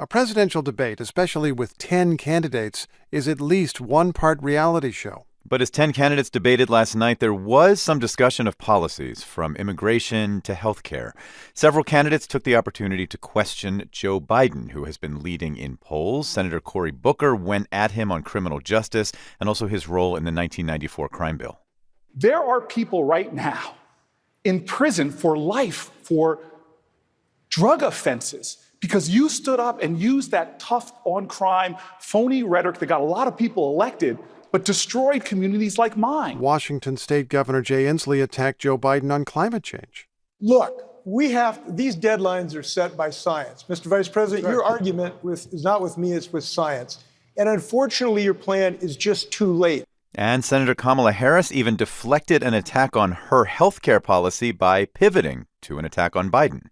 A presidential debate, especially with 10 candidates, is at least one part reality show. But as 10 candidates debated last night, there was some discussion of policies, from immigration to health care. Several candidates took the opportunity to question Joe Biden, who has been leading in polls. Senator Cory Booker went at him on criminal justice and also his role in the 1994 crime bill. There are people right now in prison for life for drug offenses because you stood up and used that tough on crime, phony rhetoric that got a lot of people elected, but destroyed communities like mine. Washington State Governor Jay Inslee attacked Joe Biden on climate change. Look, these deadlines are set by science. Mr. Vice President, your argument is not with me, it's with science. And unfortunately, your plan is just too late. And Senator Kamala Harris even deflected an attack on her health care policy by pivoting to an attack on Biden.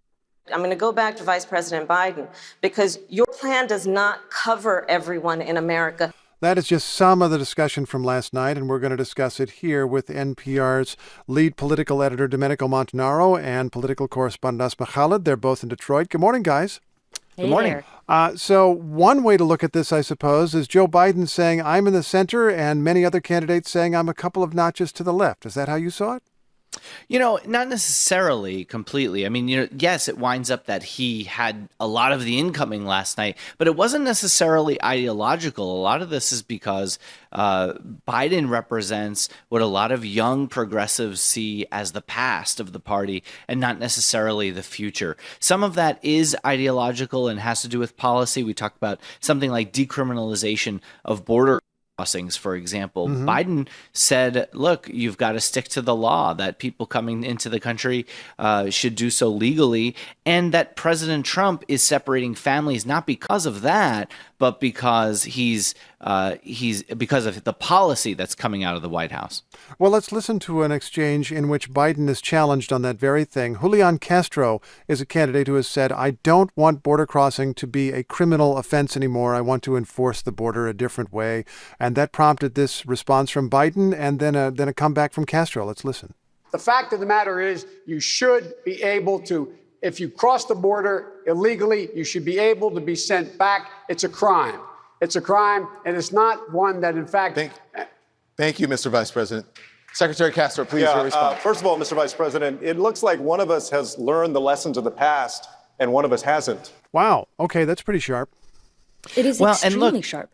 I'm going to go back to Vice President Biden because your plan does not cover everyone in America. That is just some of the discussion from last night, and we're going to discuss it here with NPR's lead political editor, Domenico Montanaro, and political correspondent Asma Khalid. They're both in Detroit. Good morning, guys. Hey, good morning. So one way to look at this, I suppose, is Joe Biden saying, I'm in the center, and many other candidates saying I'm a couple of notches to the left. Is that how you saw it? Not necessarily completely. I mean, yes, it winds up that he had a lot of the incoming last night, but it wasn't necessarily ideological. A lot of this is because Biden represents what a lot of young progressives see as the past of the party and not necessarily the future. Some of that is ideological and has to do with policy. We talked about something like decriminalization of border crossings, for example. Biden said, look, you've got to stick to the law, that people coming into the country should do so legally, and that President Trump is separating families not because of that, but because he's because of the policy that's coming out of the White House. Well, let's listen to an exchange in which Biden is challenged on that very thing. Julian Castro is a candidate who has said, I don't want border crossing to be a criminal offense anymore. I want to enforce the border a different way. And that prompted this response from Biden and then a comeback from Castro. Let's listen. The fact of the matter is you should be able to, if you cross the border illegally, you should be able to be sent back. It's a crime. It's a crime, and it's not one that, in fact... Thank you, Mr. Vice President. Secretary Castro, please, your response. First of all, Mr. Vice President, it looks like one of us has learned the lessons of the past and one of us hasn't. Wow. Okay, that's pretty sharp. It is extremely sharp.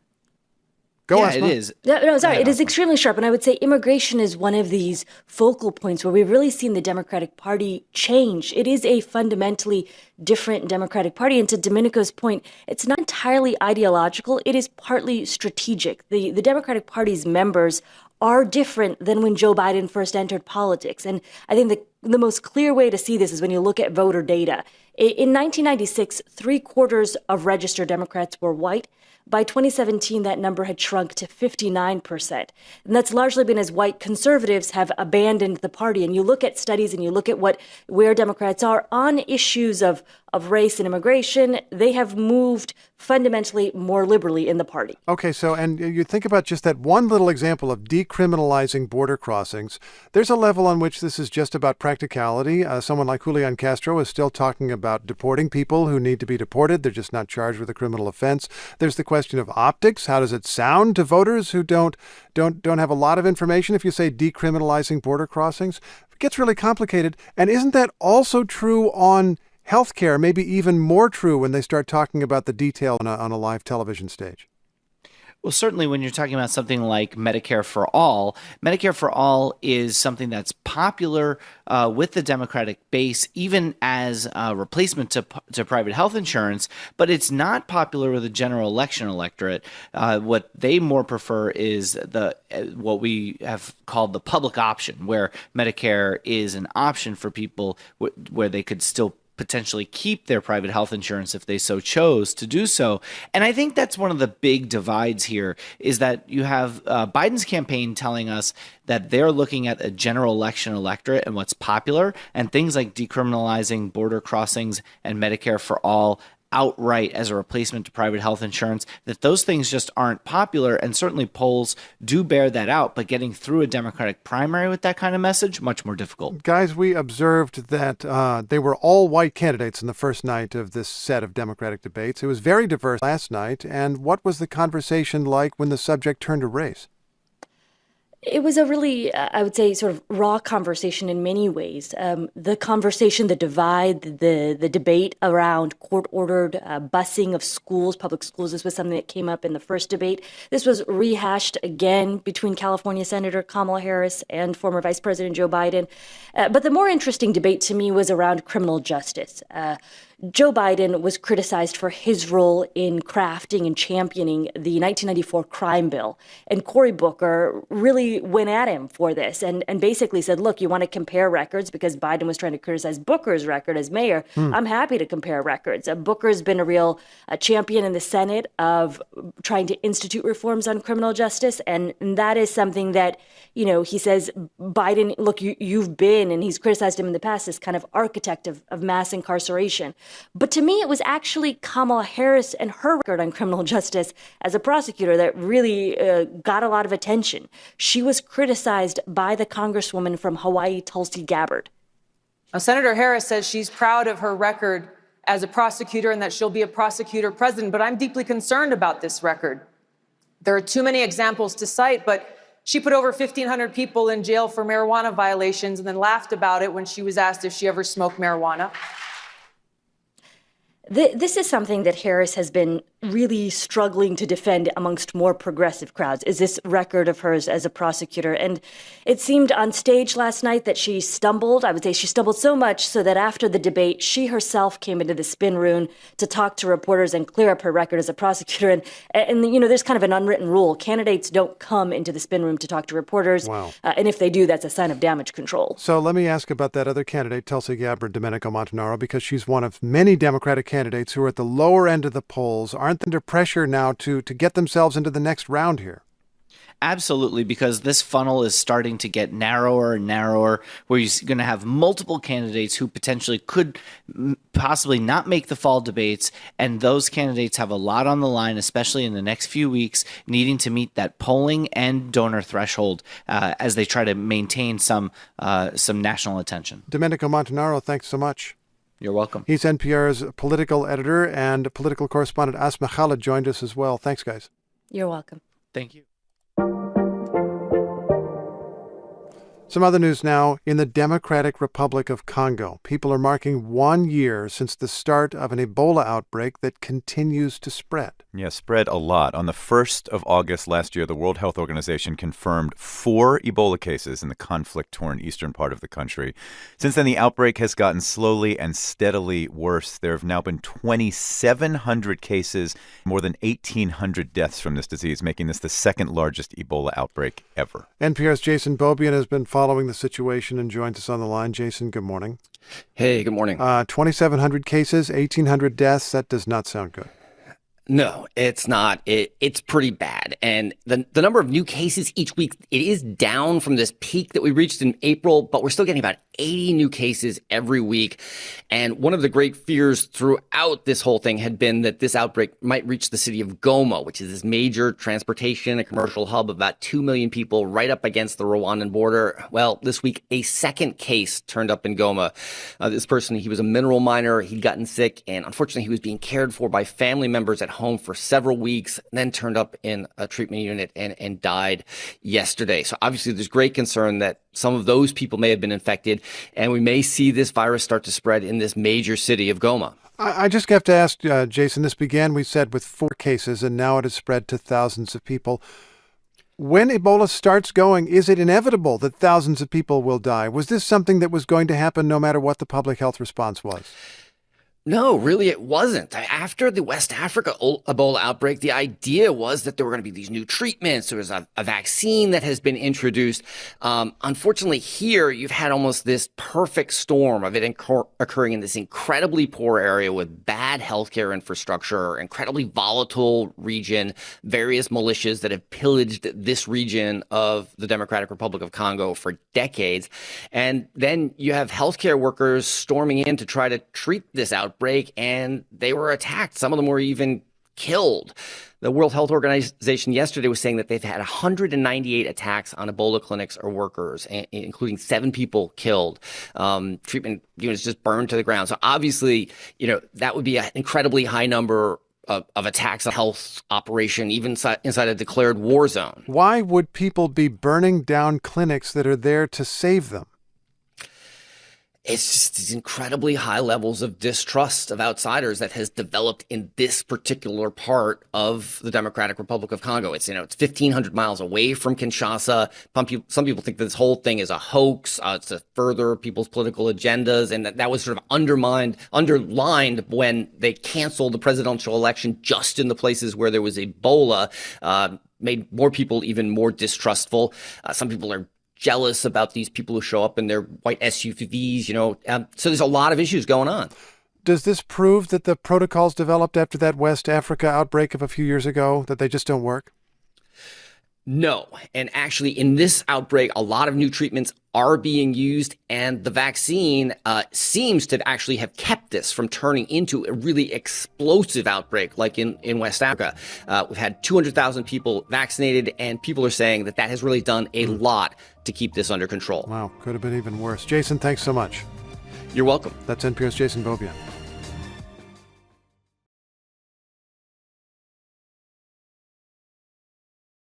Go yeah, Asma. it is. No, sorry. It is extremely sharp. And I would say immigration is one of these focal points where we've really seen the Democratic Party change. It is a fundamentally different Democratic Party. And to Domenico's point, it's not entirely ideological. It is partly strategic. The Democratic Party's members are different than when Joe Biden first entered politics. And I think the most clear way to see this is when you look at voter data. In 1996, 3/4 of registered Democrats were white. By 2017, that number had shrunk to 59%. And that's largely been as white conservatives have abandoned the party. And you look at studies and you look at where Democrats are on issues of race and immigration, they have moved fundamentally more liberally in the party. Okay, so, and you think about just that one little example of decriminalizing border crossings. There's a level on which this is just about practicality. Someone like Julian Castro is still talking about deporting people who need to be deported. They're just not charged with a criminal offense. There's the question of optics. How does it sound to voters who don't have a lot of information if you say decriminalizing border crossings? It gets really complicated. And isn't that also true on healthcare, maybe even more true when they start talking about the detail on a live television stage? Well, certainly when you're talking about something like Medicare for All is something that's popular with the Democratic base, even as a replacement to private health insurance, but it's not popular with the general election electorate. What they more prefer is what we have called the public option, where Medicare is an option for people where they could still potentially keep their private health insurance if they so chose to do so. And I think that's one of the big divides here is that you have Biden's campaign telling us that they're looking at a general election electorate and what's popular, and things like decriminalizing border crossings and Medicare for all outright as a replacement to private health insurance, that those things just aren't popular. And certainly polls do bear that out. But getting through a Democratic primary with that kind of message, much more difficult. Guys, we observed that they were all white candidates in the first night of this set of Democratic debates. It was very diverse last night. And what was the conversation like when the subject turned to race? It was a really, I would say, sort of raw conversation in many ways. The conversation, the divide, the debate around court-ordered busing of schools, public schools, this was something that came up in the first debate. This was rehashed again between California Senator Kamala Harris and former Vice President Joe Biden. But the more interesting debate to me was around criminal justice. Joe Biden was criticized for his role in crafting and championing the 1994 crime bill. And Cory Booker really went at him for this and basically said, look, you want to compare records because Biden was trying to criticize Booker's record as mayor. I'm happy to compare records. Booker's been a real champion in the Senate of trying to institute reforms on criminal justice. And that is something that, you know, he says, Biden, look, you've been, and he's criticized him in the past, this kind of architect of mass incarceration. But to me, it was actually Kamala Harris and her record on criminal justice as a prosecutor that really got a lot of attention. She was criticized by the congresswoman from Hawaii, Tulsi Gabbard. Now, Senator Harris says she's proud of her record as a prosecutor and that she'll be a prosecutor president, but I'm deeply concerned about this record. There are too many examples to cite, but she put over 1,500 people in jail for marijuana violations and then laughed about it when she was asked if she ever smoked marijuana. This is something that Harris has been really struggling to defend amongst more progressive crowds, is this record of hers as a prosecutor. And it seemed on stage last night that she stumbled. I would say she stumbled so much so that after the debate, she herself came into the spin room to talk to reporters and clear up her record as a prosecutor. And you know, there's kind of an unwritten rule. Candidates don't come into the spin room to talk to reporters. Wow. And if they do, that's a sign of damage control. So let me ask about that other candidate, Tulsi Gabbard, Domenico Montanaro, because she's one of many Democratic candidates who are at the lower end of the polls. Aren't they under pressure now to get themselves into the next round here? Absolutely, because this funnel is starting to get narrower and narrower, where you're going to have multiple candidates who potentially could possibly not make the fall debates, and those candidates have a lot on the line, especially in the next few weeks, needing to meet that polling and donor threshold as they try to maintain some national attention. Domenico Montanaro, thanks so much. You're welcome. He's NPR's political editor, and political correspondent Asma Khalid joined us as well. Thanks, guys. You're welcome. Thank you. Some other news now. In the Democratic Republic of Congo, people are marking 1 year since the start of an Ebola outbreak that continues to spread. Yeah, spread a lot. On the 1st of August last year, the World Health Organization confirmed 4 Ebola cases in the conflict-torn eastern part of the country. Since then, the outbreak has gotten slowly and steadily worse. There have now been 2,700 cases, more than 1,800 deaths from this disease, making this the second largest Ebola outbreak ever. NPR's Jason Beaubien has been following the situation and joins us on the line. Jason, good morning. Hey, good morning. 2,700 cases, 1,800 deaths. That does not sound good. No, it's not. It's pretty bad. And the number of new cases each week, it is down from this peak that we reached in April, but we're still getting about 80 new cases every week. And one of the great fears throughout this whole thing had been that this outbreak might reach the city of Goma, which is this major transportation and commercial hub of about 2 million people right up against the Rwandan border. Well, this week, a second case turned up in Goma. This person, he was a mineral miner. He'd gotten sick, and unfortunately, he was being cared for by family members at home for several weeks, then turned up in a treatment unit and died yesterday. So obviously, there's great concern that some of those people may have been infected, and we may see this virus start to spread in this major city of Goma. I just have to ask, Jason, this began, we said, with 4 cases, and now it has spread to thousands of people. When Ebola starts going, is it inevitable that thousands of people will die? Was this something that was going to happen no matter what the public health response was? No, really, it wasn't. After the West Africa Ebola outbreak, the idea was that there were going to be these new treatments. There was a vaccine that has been introduced. Unfortunately, here, you've had almost this perfect storm of it occurring in this incredibly poor area with bad healthcare infrastructure, incredibly volatile region, various militias that have pillaged this region of the Democratic Republic of Congo for decades. And then you have healthcare workers storming in to try to treat this outbreak outbreak, and they were attacked. Some of them were even killed. The World Health Organization yesterday was saying that they've had 198 attacks on Ebola clinics or workers, including 7 people killed. Treatment units just burned to the ground. So obviously, that would be an incredibly high number of attacks on health operation, even inside a declared war zone. Why would people be burning down clinics that are there to save them? It's just these incredibly high levels of distrust of outsiders that has developed in this particular part of the Democratic Republic of Congo. It's 1,500 miles away from Kinshasa. Some people think this whole thing is a hoax. It's to further people's political agendas. And that was sort of underlined when they canceled the presidential election just in the places where there was Ebola, made more people even more distrustful. Some people are jealous about these people who show up in their white SUVs, so there's a lot of issues going on. Does this prove that the protocols developed after that West Africa outbreak of a few years ago, that they just don't work? No. And actually, in this outbreak, a lot of new treatments are being used, and the vaccine seems to actually have kept this from turning into a really explosive outbreak like in West Africa. We've had 200,000 people vaccinated, and people are saying that has really done a lot to keep this under control. Wow, could have been even worse. Jason, thanks so much. You're welcome. That's NPR's Jason Beaubien.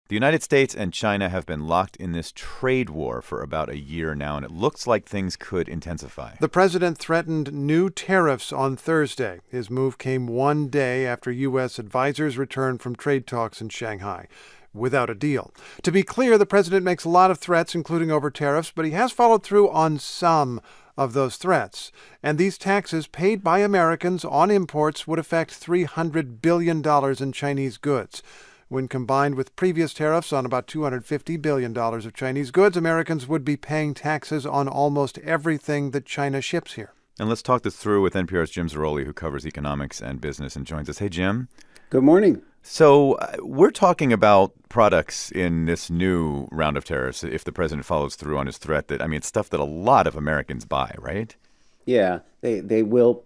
The United States and China have been locked in this trade war for about a year now, and it looks like things could intensify. The president threatened new tariffs on Thursday. His move came one day after U.S. advisors returned from trade talks in Shanghai without a deal. To be clear, the president makes a lot of threats, including over tariffs, but he has followed through on some of those threats. And these taxes paid by Americans on imports would affect $300 billion in Chinese goods. When combined with previous tariffs on about $250 billion of Chinese goods, Americans would be paying taxes on almost everything that China ships here. And let's talk this through with NPR's Jim Zarroli, who covers economics and business and joins us. Hey, Jim. Good morning. So we're talking about products in this new round of tariffs, if the president follows through on his threat. It's stuff that a lot of Americans buy, right? Yeah, they will,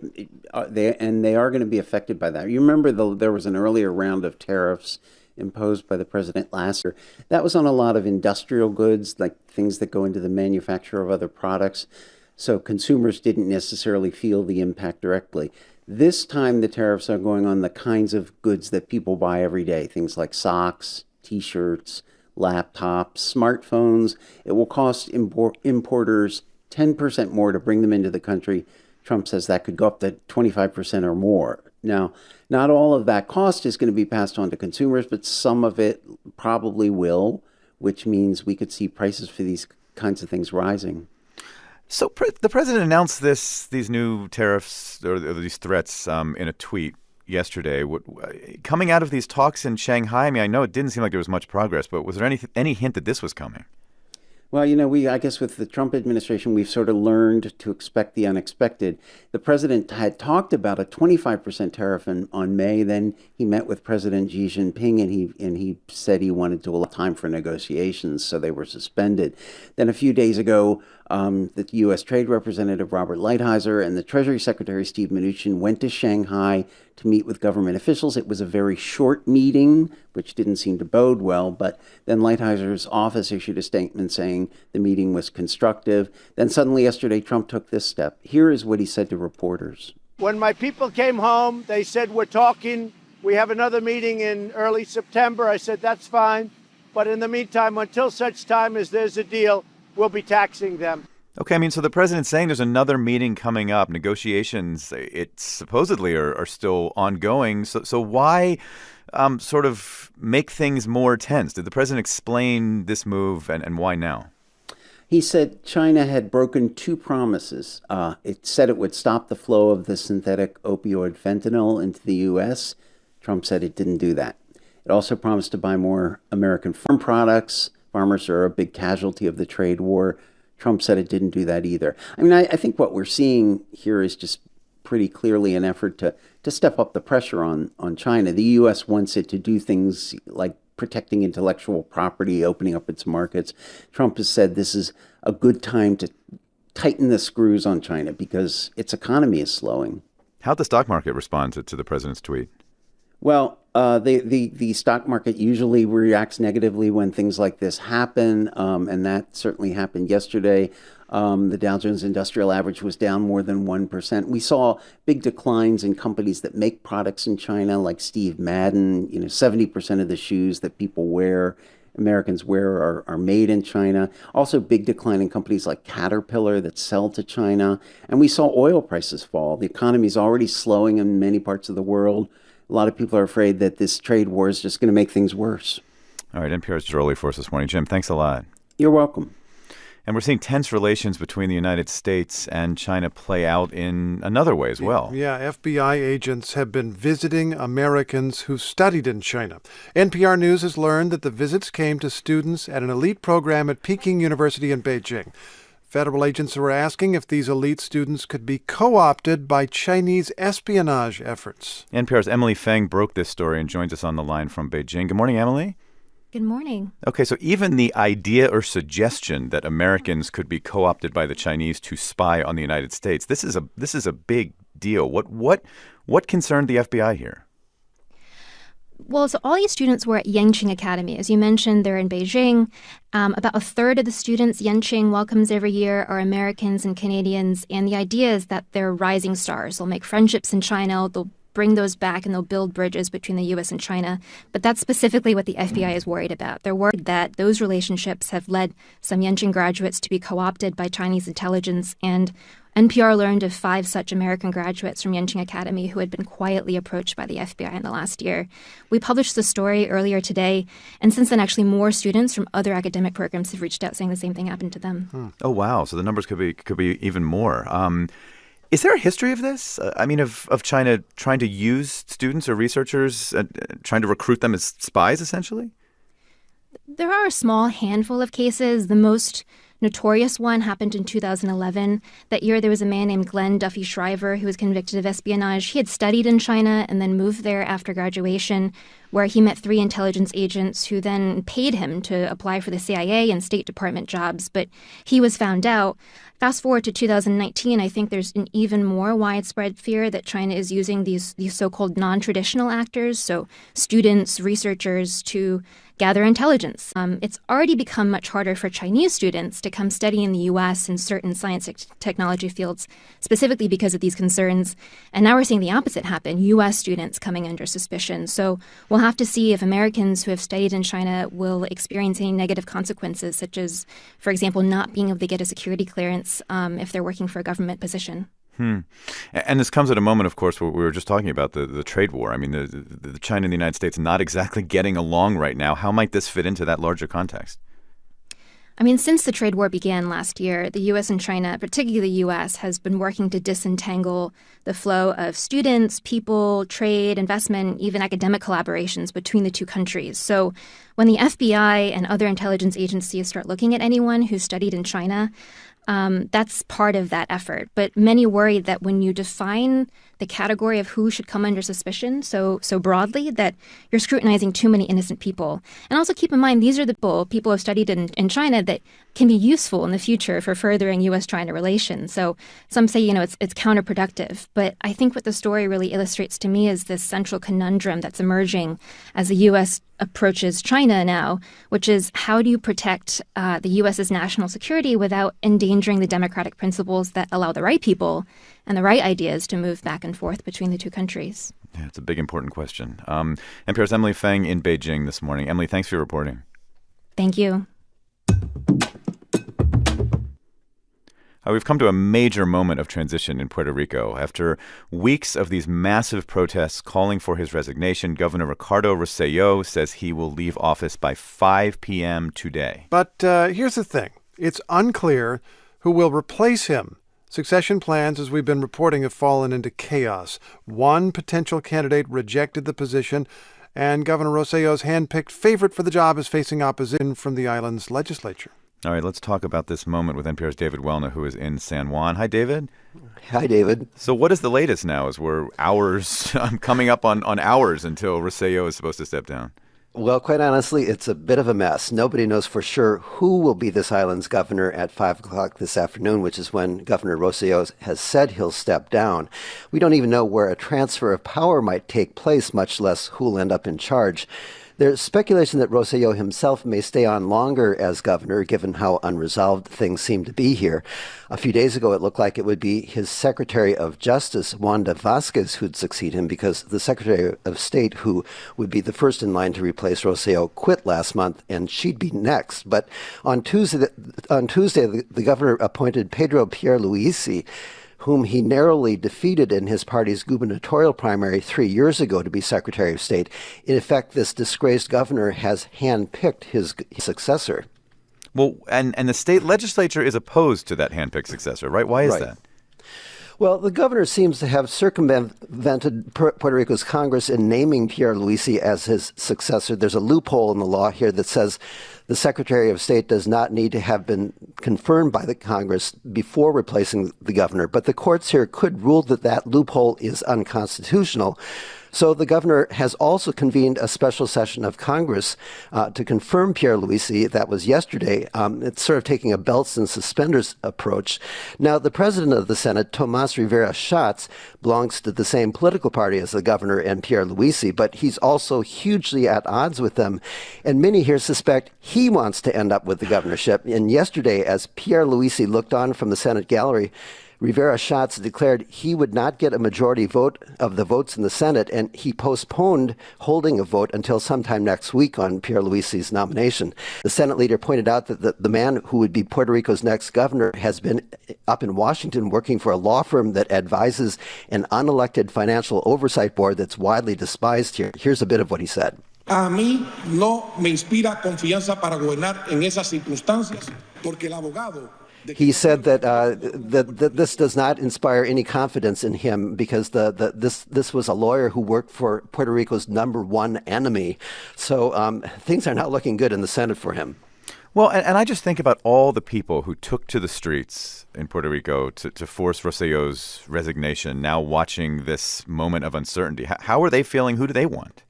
they are going to be affected by that. You remember there was an earlier round of tariffs imposed by the president last year. That was on a lot of industrial goods, like things that go into the manufacture of other products. So consumers didn't necessarily feel the impact directly. This time, the tariffs are going on the kinds of goods that people buy every day, things like socks, T-shirts, laptops, smartphones. It will cost importers 10% more to bring them into the country. Trump says that could go up to 25% or more. Now, not all of that cost is going to be passed on to consumers, but some of it probably will, which means we could see prices for these kinds of things rising. So the president announced these new tariffs or these threats in a tweet yesterday. Coming out of these talks in Shanghai, I know it didn't seem like there was much progress, but was there any hint that this was coming? Well, I guess with the Trump administration, we've sort of learned to expect the unexpected. The president had talked about a 25% tariff on May. Then he met with President Xi Jinping, and he said he wanted to allow time for negotiations, so they were suspended. Then a few days ago, the U.S. Trade Representative Robert Lighthizer and the Treasury Secretary Steve Mnuchin went to Shanghai to meet with government officials. It was a very short meeting, which didn't seem to bode well, but then Lighthizer's office issued a statement saying the meeting was constructive. Then suddenly yesterday, Trump took this step. Here is what he said to reporters. When my people came home, they said, we're talking. We have another meeting in early September. I said, that's fine. But in the meantime, until such time as there's a deal, we'll be taxing them. Okay, so the president's saying there's another meeting coming up. Negotiations, it supposedly are still ongoing. So why sort of make things more tense? Did the president explain this move and why now? He said China had broken 2 promises. It said it would stop the flow of the synthetic opioid fentanyl into the U.S. Trump said it didn't do that. It also promised to buy more American farm products. Farmers are a big casualty of the trade war. Trump said it didn't do that either. I think what we're seeing here is just pretty clearly an effort to step up the pressure on China. The U.S. wants it to do things like protecting intellectual property, opening up its markets. Trump has said this is a good time to tighten the screws on China because its economy is slowing. How'd the stock market respond to the president's tweet? Well, the stock market usually reacts negatively when things like this happen, and that certainly happened yesterday. The Dow Jones Industrial Average was down more than 1%. We saw big declines in companies that make products in China, like Steve Madden. 70% of the shoes that people wear, Americans wear, are made in China. Also, big decline in companies like Caterpillar that sell to China. And we saw oil prices fall. The economy is already slowing in many parts of the world. A lot of people are afraid that this trade war is just going to make things worse. All right, NPR's Joe Early for us this morning. Jim, thanks a lot. You're welcome. And we're seeing tense relations between the United States and China play out in another way as well. Yeah, FBI agents have been visiting Americans who studied in China. NPR News has learned that the visits came to students at an elite program at Peking University in Beijing. Federal agents were asking if these elite students could be co-opted by Chinese espionage efforts. NPR's Emily Feng broke this story and joins us on the line from Beijing. Good morning, Emily. Good morning. Okay, so even the idea or suggestion that Americans could be co-opted by the Chinese to spy on the United States, this is a big deal. What concerned the FBI here? Well, so all these students were at Yanqing Academy. As you mentioned, they're in Beijing. About a third of the students Yanqing welcomes every year are Americans and Canadians. And the idea is that they're rising stars. They'll make friendships in China. They'll bring those back and they'll build bridges between the U.S. and China. But that's specifically what the FBI is worried about. They're worried that those relationships have led some Yanqing graduates to be co-opted by Chinese intelligence. And NPR learned of 5 such American graduates from Yanqing Academy who had been quietly approached by the FBI in the last year. We published the story earlier today, and since then, actually, more students from other academic programs have reached out saying the same thing happened to them. Oh, wow. So the numbers could be even more. Is there a history of this? Of China trying to use students or researchers, trying to recruit them as spies, essentially? There are a small handful of cases. The most notorious one happened in 2011. That year, there was a man named Glenn Duffy Shriver who was convicted of espionage. He had studied in China and then moved there after graduation, where he met 3 intelligence agents who then paid him to apply for the CIA and State Department jobs. But he was found out. Fast forward to 2019, I think there's an even more widespread fear that China is using these so-called non-traditional actors, so students, researchers, to gather intelligence. It's already become much harder for Chinese students to come study in the U.S. in certain science and technology fields, specifically because of these concerns. And now we're seeing the opposite happen, U.S. students coming under suspicion. So we'll have to see if Americans who have studied in China will experience any negative consequences, such as, for example, not being able to get a security clearance if they're working for a government position. And this comes at a moment, of course, where we were just talking about the trade war. I mean, the China and the United States not exactly getting along right now. How might this fit into that larger context? I mean, since the trade war began last year, the U.S. and China, particularly the U.S., has been working to disentangle the flow of students, people, trade, investment, even academic collaborations between the two countries. So when the FBI and other intelligence agencies start looking at anyone who studied in China, that's part of that effort. But many worry that when you define the category of who should come under suspicion so broadly, that you're scrutinizing too many innocent people. And also keep in mind, these are the people who have studied in China that can be useful in the future for furthering U.S.-China relations. So some say, it's counterproductive. But I think what the story really illustrates to me is this central conundrum that's emerging as the U.S. approaches China now, which is how do you protect the U.S.'s national security without endangering the democratic principles that allow the right people and the right ideas to move back and forth between the two countries? Yeah, it's a big, important question. NPR's Emily Feng in Beijing this morning. Emily, thanks for your reporting. Thank you. We've come to a major moment of transition in Puerto Rico. After weeks of these massive protests calling for his resignation, Governor Ricardo Rosselló says he will leave office by 5 p.m. today. But here's the thing. It's unclear who will replace him. Succession plans, as we've been reporting, have fallen into chaos. One potential candidate rejected the position, and Governor Rosselló's hand-picked favorite for the job is facing opposition from the island's legislature. All right, let's talk about this moment with NPR's David Welna, who is in San Juan. Hi, David. Hi, David. So what is the latest now as we're coming up on hours until Rosselló is supposed to step down? Well, quite honestly, it's a bit of a mess. Nobody knows for sure who will be this island's governor at 5 o'clock this afternoon, which is when Governor Rosselló has said he'll step down. We don't even know where a transfer of power might take place, much less who'll end up in charge. There's speculation that Rosselló himself may stay on longer as governor, given how unresolved things seem to be here. A few days ago, it looked like it would be his Secretary of Justice, Wanda Vasquez, who'd succeed him, because the Secretary of State, who would be the first in line to replace Rosselló, quit last month, and she'd be next. But on Tuesday, the governor appointed Pedro Pierluisi, whom he narrowly defeated in his party's gubernatorial primary 3 years ago to be Secretary of State. In effect, this disgraced governor has handpicked his successor. Well, and the state legislature is opposed to that handpicked successor, right? Why is that? Well, the governor seems to have circumvented Puerto Rico's Congress in naming Pierluisi as his successor. There's a loophole in the law here that says the Secretary of State does not need to have been confirmed by the Congress before replacing the governor. But the courts here could rule that that loophole is unconstitutional. So the governor has also convened a special session of Congress to confirm Pierluisi. That was yesterday. It's sort of taking a belts and suspenders approach. Now, the president of the Senate, Tomás Rivera Schatz, belongs to the same political party as the governor and Pierluisi, but he's also hugely at odds with them. And many here suspect he wants to end up with the governorship. And yesterday, as Pierluisi looked on from the Senate gallery, Rivera Schatz declared he would not get a majority vote of the votes in the Senate, and he postponed holding a vote until sometime next week on Pierluisi's nomination. The Senate leader pointed out that the man who would be Puerto Rico's next governor has been up in Washington working for a law firm that advises an unelected financial oversight board that's widely despised here. Here's a bit of what he said. A mí no me inspira confianza para gobernar en esas circunstancias, porque el abogado. He said that this does not inspire any confidence in him because this was a lawyer who worked for Puerto Rico's #1 enemy. So things are not looking good in the Senate for him. Well, and I just think about all the people who took to the streets in Puerto Rico to force Rosselló's resignation, now watching this moment of uncertainty. How are they feeling? Who do they want?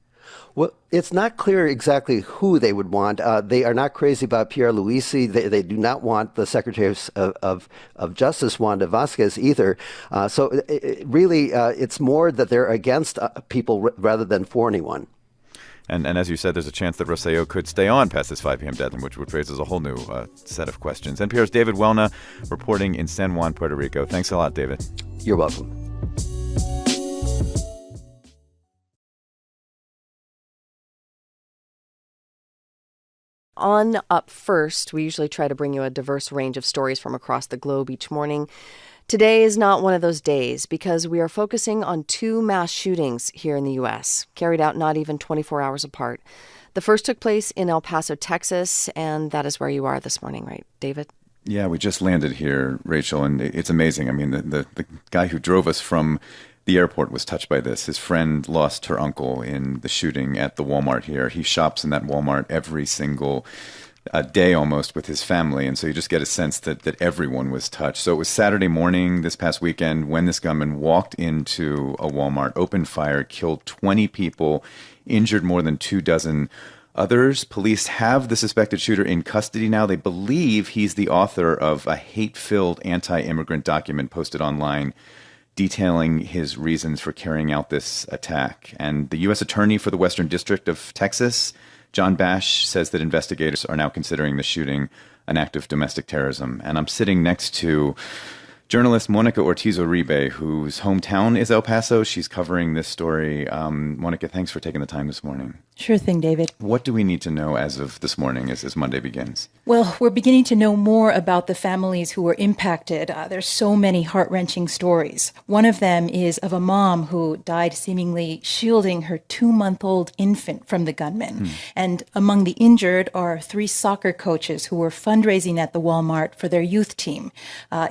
Well, it's not clear exactly who they would want. They are not crazy about Pierluisi. They do not want the Secretary of Justice, Wanda Vasquez, either. So it's more that they're against people rather than for anyone. And as you said, there's a chance that Rosselló could stay on past this 5 p.m. deadline, which raises a whole new set of questions. NPR's David Welna reporting in San Juan, Puerto Rico. Thanks a lot, David. You're welcome. On Up First, we usually try to bring you a diverse range of stories from across the globe each morning. Today is not one of those days because we are focusing on 2 mass shootings here in the U.S., carried out not even 24 hours apart. The first took place in El Paso, Texas, and that is where you are this morning, right, David? Yeah, we just landed here, Rachel, and it's amazing. I mean, the guy who drove us from the airport was touched by this. His friend lost her uncle in the shooting at the Walmart here. He shops in that Walmart every single day almost with his family, and so you just get a sense that everyone was touched. So it was Saturday morning this past weekend when this gunman walked into a Walmart, opened fire, killed 20 people, injured more than 24 others. Police have the suspected shooter in custody now. They believe he's the author of a hate-filled anti-immigrant document posted online detailing his reasons for carrying out this attack. And the U.S. Attorney for the Western District of Texas, John Bash, says that investigators are now considering the shooting an act of domestic terrorism. And I'm sitting next to journalist Monica Ortiz-Uribe, whose hometown is El Paso. She's covering this story. Monica, thanks for taking the time this morning. Sure thing, David. What do we need to know as of this morning as Monday begins? Well, we're beginning to know more about the families who were impacted. There's so many heart-wrenching stories. One of them is of a mom who died seemingly shielding her 2-month-old infant from the gunman. And among the injured are 3 soccer coaches who were fundraising at the Walmart for their youth team.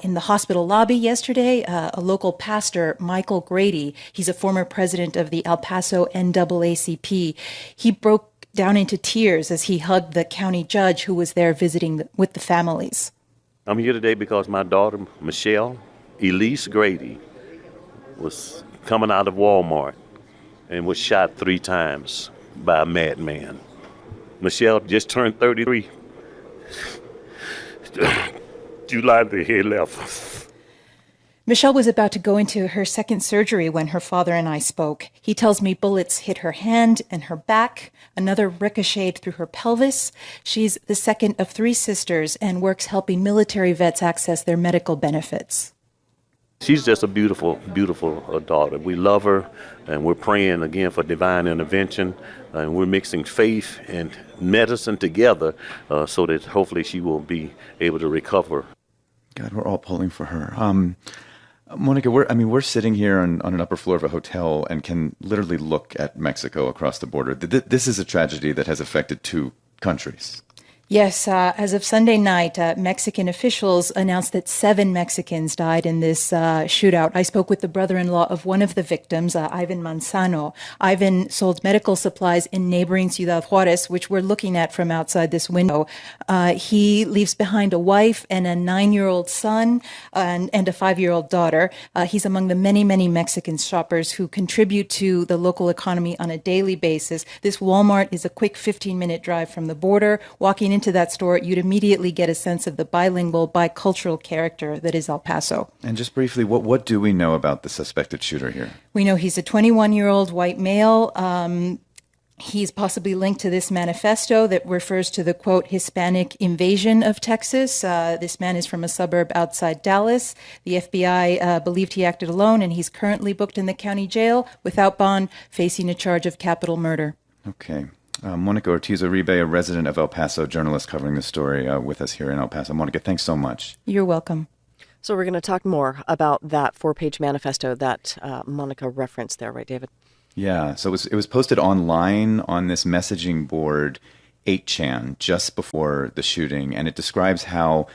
In the hospital lobby yesterday, a local pastor, Michael Grady, he's a former president of the El Paso NAACP, he broke down into tears as he hugged the county judge who was there visiting with the families. I'm here today because my daughter, Michelle Elise Grady, was coming out of Walmart and was shot 3 times by a madman. Michelle just turned 33. July he left. Michelle was about to go into her second surgery when her father and I spoke. He tells me bullets hit her hand and her back. Another ricocheted through her pelvis. She's the second of 3 sisters and works helping military vets access their medical benefits. She's just a beautiful, beautiful daughter. We love her, and we're praying again for divine intervention, and we're mixing faith and medicine together so that hopefully she will be able to recover. God, we're all pulling for her. Monica, we're sitting here on an upper floor of a hotel and can literally look at Mexico across the border. This is a tragedy that has affected 2 countries. Yes, as of Sunday night, Mexican officials announced that 7 Mexicans died in this shootout. I spoke with the brother-in-law of one of the victims, Ivan Manzano. Ivan sold medical supplies in neighboring Ciudad Juarez, which we're looking at from outside this window. He leaves behind a wife and a 9-year-old son and a 5-year-old daughter. He's among the many, many Mexican shoppers who contribute to the local economy on a daily basis. This Walmart is a quick 15-minute drive from the border. Walking into that store, you'd immediately get a sense of the bilingual, bicultural character that is El Paso. And just briefly, what do we know about the suspected shooter here? We know he's a 21-year-old white male. He's possibly linked to this manifesto that refers to the, quote, Hispanic invasion of Texas. This man is from a suburb outside Dallas. The FBI believed he acted alone, and he's currently booked in the county jail without bond, facing a charge of capital murder. Okay. Monica Ortiz-Uribe, a resident of El Paso, journalist covering this story with us here in El Paso. Monica, thanks so much. You're welcome. So we're going to talk more about that 4-page manifesto that Monica referenced there, right, David? Yeah, so it was posted online on this messaging board, 8chan, just before the shooting, and it describes how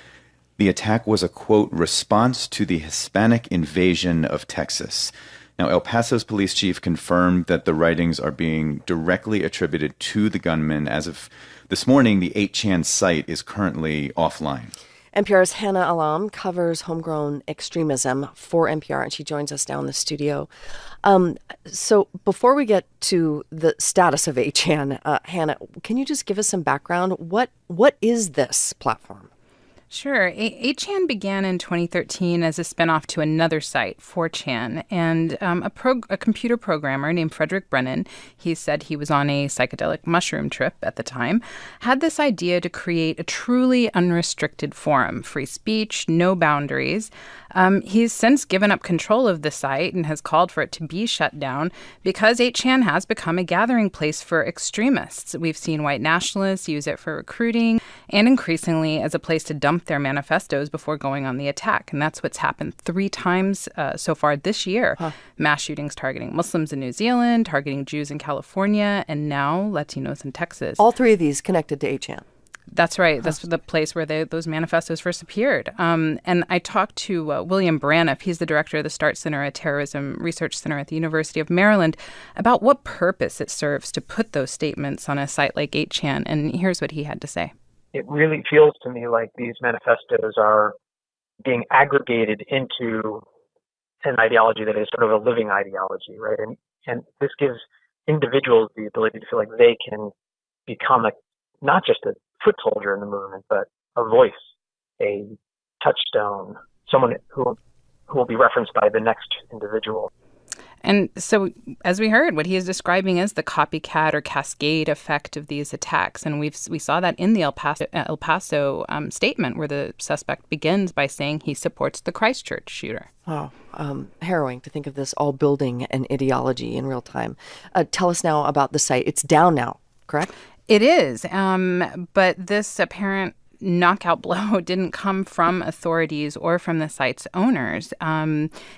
the attack was a, quote, response to the Hispanic invasion of Texas. Now, El Paso's police chief confirmed that the writings are being directly attributed to the gunman. As of this morning, the 8chan site is currently offline. NPR's Hannah Alam covers homegrown extremism for NPR, and she joins us now in the studio. So before we get to the status of 8chan, Hannah, can you just give us some background? What is this platform? Sure. 8chan began in 2013 as a spinoff to another site, 4chan, and a computer programmer named Frederick Brennan, he said he was on a psychedelic mushroom trip at the time, had this idea to create a truly unrestricted forum, free speech, no boundaries. He's since given up control of the site and has called for it to be shut down because 8chan has become a gathering place for extremists. We've seen white nationalists use it for recruiting and increasingly as a place to dump their manifestos before going on the attack. And that's what's happened 3 times so far this year. Huh. Mass shootings targeting Muslims in New Zealand, targeting Jews in California, and now Latinos in Texas. All 3 of these connected to 8chan. That's right. That's the place where those manifestos first appeared. And I talked to William Braniff. He's the director of the START Center, a terrorism research center at the University of Maryland, about what purpose it serves to put those statements on a site like 8chan. And here's what he had to say. It really feels to me like these manifestos are being aggregated into an ideology that is sort of a living ideology, right? And this gives individuals the ability to feel like they can become not just a foot soldier in the movement, but a voice, a touchstone, someone who will be referenced by the next individual. And so, as we heard, what he is describing is the copycat or cascade effect of these attacks. And we saw that in the El Paso statement, where the suspect begins by saying he supports the Christchurch shooter. Oh, harrowing to think of this all building an ideology in real time. Tell us now about the site. It's down now, correct? It is, but this apparent knockout blow didn't come from authorities or from the site's owners.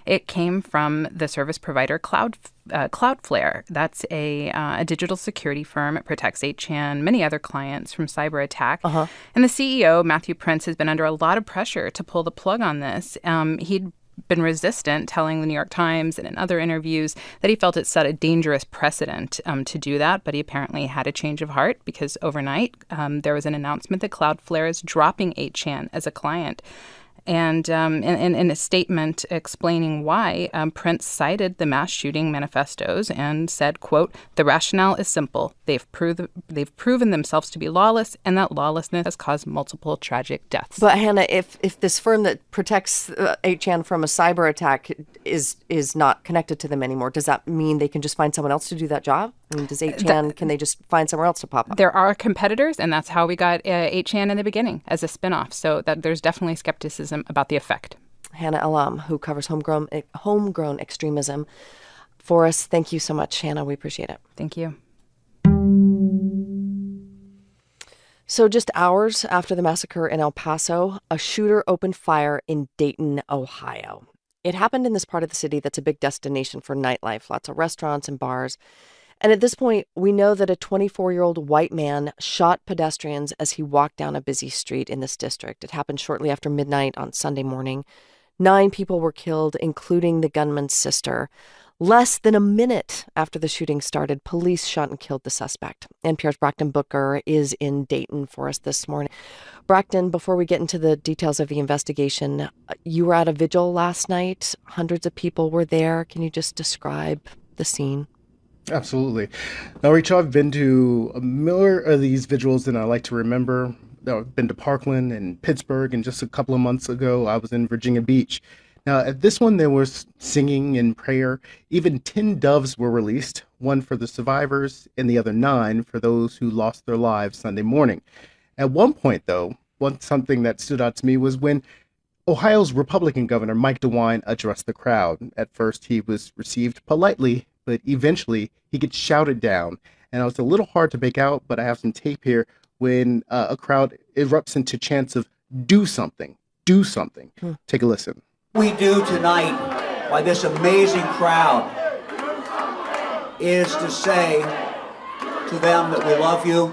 It came from the service provider Cloudflare. That's a digital security firm. It protects 8chan, many other clients from cyber attack. Uh-huh. And the CEO, Matthew Prince, has been under a lot of pressure to pull the plug on this. He'd been resistant, telling the New York Times and in other interviews that he felt it set a dangerous precedent to do that, but he apparently had a change of heart because overnight there was an announcement that Cloudflare is dropping 8chan as a client. And in a statement explaining why, Prince cited the mass shooting manifestos and said, quote, "The rationale is simple. They've proven themselves to be lawless, and that lawlessness has caused multiple tragic deaths." But Hannah, if this firm that protects 8chan from a cyber attack is not connected to them anymore, does that mean they can just find someone else to do that job? I mean, does 8chan, can they just find somewhere else to pop up? There are competitors, and that's how we got 8chan in the beginning, as a spinoff. So that there's definitely skepticism about the effect. Hannah Elam, who covers homegrown extremism for us. Thank you so much, Hannah. We appreciate it. Thank you. So just hours after the massacre in El Paso, a shooter opened fire in Dayton, Ohio. It happened in this part of the city that's a big destination for nightlife, lots of restaurants and bars. And at this point, we know that a 24-year-old white man shot pedestrians as he walked down a busy street in this district. It happened shortly after midnight on Sunday morning. 9 people were killed, including the gunman's sister. Less than a minute after the shooting started, police shot and killed the suspect. NPR's Braxton Booker is in Dayton for us this morning. Braxton, before we get into the details of the investigation, you were at a vigil last night. Hundreds of people were there. Can you just describe the scene? Absolutely. Now, Rachel, I've been to more of these vigils than I like to remember. I've been to Parkland and Pittsburgh, and just a couple of months ago, I was in Virginia Beach. Now, at this one, there was singing and prayer. Even 10 doves were released, one for the survivors and the other 9 for those who lost their lives Sunday morning. At one point, though, something that stood out to me was when Ohio's Republican Governor Mike DeWine addressed the crowd. At first, he was received politely, but eventually he gets shouted down. And it was a little hard to make out, but I have some tape here when a crowd erupts into chants of "do something, do something." Take a listen. We do tonight by this amazing crowd is to say to them that we love you,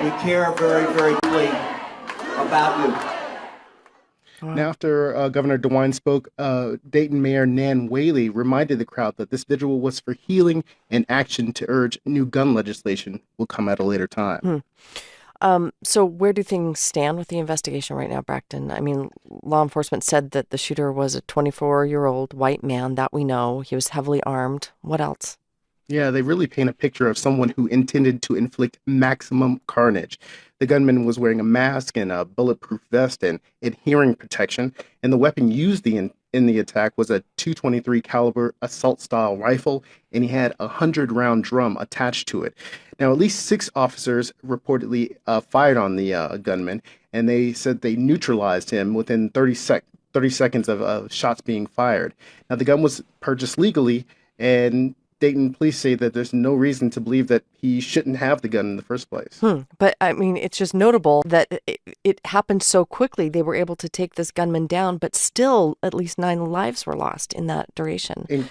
we care very, very deeply about you. Now, after Governor DeWine spoke, Dayton Mayor Nan Whaley reminded the crowd that this vigil was for healing and action to urge new gun legislation will come at a later time. So where do things stand with the investigation right now, Braxton? I mean, law enforcement said that the shooter was a 24-year-old white man, that we know. He was heavily armed. What else? Yeah, they really paint a picture of someone who intended to inflict maximum carnage. The gunman was wearing a mask and a bulletproof vest and hearing protection, and the weapon used in the attack was a .223 caliber assault-style rifle, and he had a 100-round drum attached to it. Now, at least 6 officers reportedly fired on the gunman, and they said they neutralized him within 30 seconds of shots being fired. Now, the gun was purchased legally, and Dayton police say that there's no reason to believe that he shouldn't have the gun in the first place. But, I mean, it's just notable that it happened so quickly. They were able to take this gunman down, but still at least 9 lives were lost in that duration.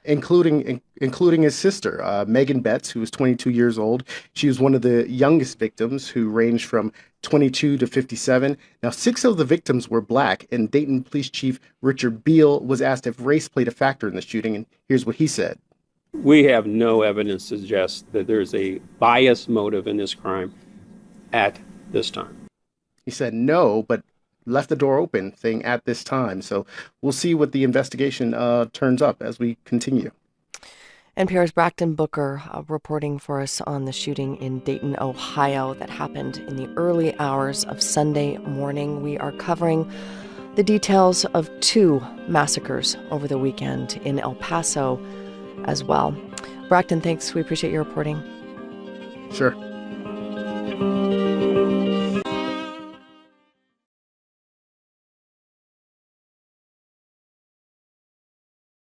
Including his sister, Megan Betts, who was 22 years old. She was one of the youngest victims, who ranged from 22 to 57. Now, 6 of the victims were black, and Dayton Police Chief Richard Beal was asked if race played a factor in the shooting, and here's what he said. We have no evidence to suggest that there's a bias motive in this crime at this time. He said no, but left the door open, saying at this time. So we'll see what the investigation turns up as we continue. NPR's Braxton Booker reporting for us on the shooting in Dayton, Ohio that happened in the early hours of Sunday morning. We are covering the details of 2 massacres over the weekend in El Paso as well. Braxton, thanks. We appreciate your reporting. Sure.